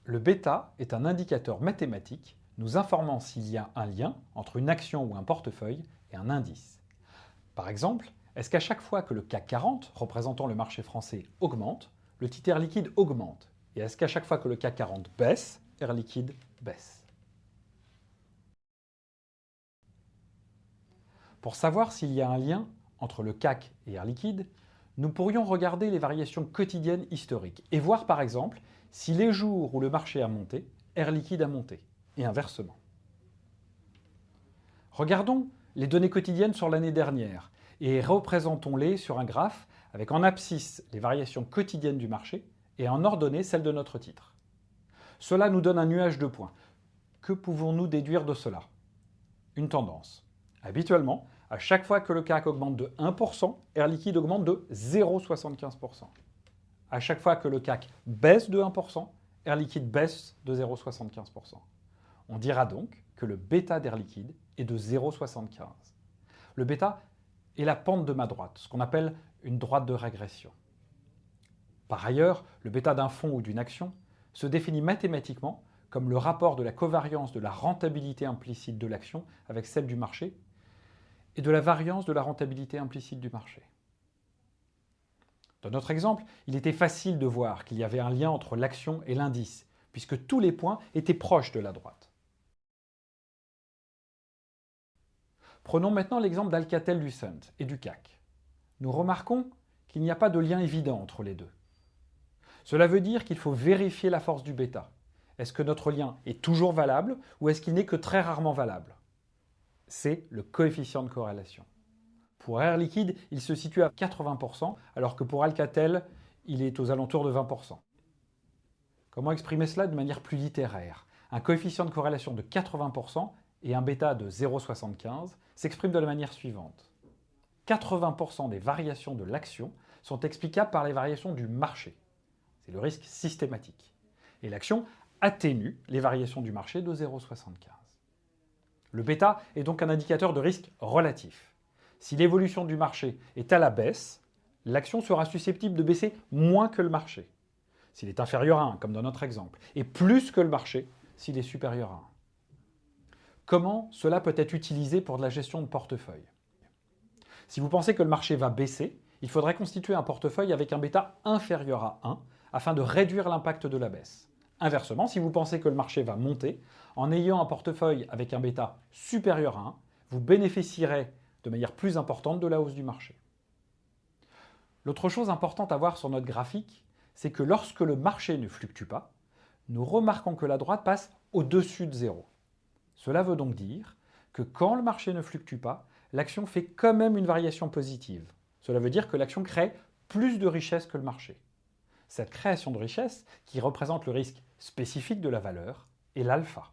Le bêta est un indicateur mathématique nous informant s'il y a un lien entre une action ou un portefeuille et un indice. Par exemple, est-ce qu'à chaque fois que le CAC 40, représentant le marché français, augmente, le titre Air Liquide augmente? Et est-ce qu'à chaque fois que le CAC 40 baisse, Air Liquide baisse? Pour savoir s'il y a un lien entre le CAC et Air Liquide, nous pourrions regarder les variations quotidiennes historiques et voir par exemple si les jours où le marché a monté, Air Liquide a monté, et inversement. Regardons les données quotidiennes sur l'année dernière et représentons-les sur un graphe avec en abscisse les variations quotidiennes du marché et en ordonnée celles de notre titre. Cela nous donne un nuage de points. Que pouvons-nous déduire de cela? Une tendance. Habituellement, à chaque fois que le CAC augmente de 1%, Air Liquide augmente de 0,75%. À chaque fois que le CAC baisse de 1%, Air Liquide baisse de 0,75%. On dira donc que le bêta d'Air Liquide est de 0,75. Le bêta est la pente de ma droite, ce qu'on appelle une droite de régression. Par ailleurs, le bêta d'un fonds ou d'une action se définit mathématiquement comme le rapport de la covariance de la rentabilité implicite de l'action avec celle du marché et de la variance de la rentabilité implicite du marché. Dans notre exemple, il était facile de voir qu'il y avait un lien entre l'action et l'indice, puisque tous les points étaient proches de la droite. Prenons maintenant l'exemple d'Alcatel-Lucent et du CAC. Nous remarquons qu'il n'y a pas de lien évident entre les deux. Cela veut dire qu'il faut vérifier la force du bêta. Est-ce que notre lien est toujours valable ou est-ce qu'il n'est que très rarement valable? C'est le coefficient de corrélation. Pour Air Liquide, il se situe à 80%, alors que pour Alcatel, il est aux alentours de 20%. Comment exprimer cela de manière plus littéraire? Un coefficient de corrélation de 80% et un bêta de 0,75 s'expriment de la manière suivante. 80% des variations de l'action sont explicables par les variations du marché. C'est le risque systématique. Et l'action atténue les variations du marché de 0,75. Le bêta est donc un indicateur de risque relatif. Si l'évolution du marché est à la baisse, l'action sera susceptible de baisser moins que le marché, s'il est inférieur à 1, comme dans notre exemple, et plus que le marché s'il est supérieur à 1. Comment cela peut être utilisé pour de la gestion de portefeuille? Si vous pensez que le marché va baisser, il faudrait constituer un portefeuille avec un bêta inférieur à 1 afin de réduire l'impact de la baisse. Inversement, si vous pensez que le marché va monter, en ayant un portefeuille avec un bêta supérieur à 1, vous bénéficierez de manière plus importante de la hausse du marché. L'autre chose importante à voir sur notre graphique, c'est que lorsque le marché ne fluctue pas, nous remarquons que la droite passe au-dessus de 0. Cela veut donc dire que quand le marché ne fluctue pas, l'action fait quand même une variation positive. Cela veut dire que l'action crée plus de richesse que le marché. Cette création de richesse, qui représente le risque spécifique de la valeur, est l'alpha.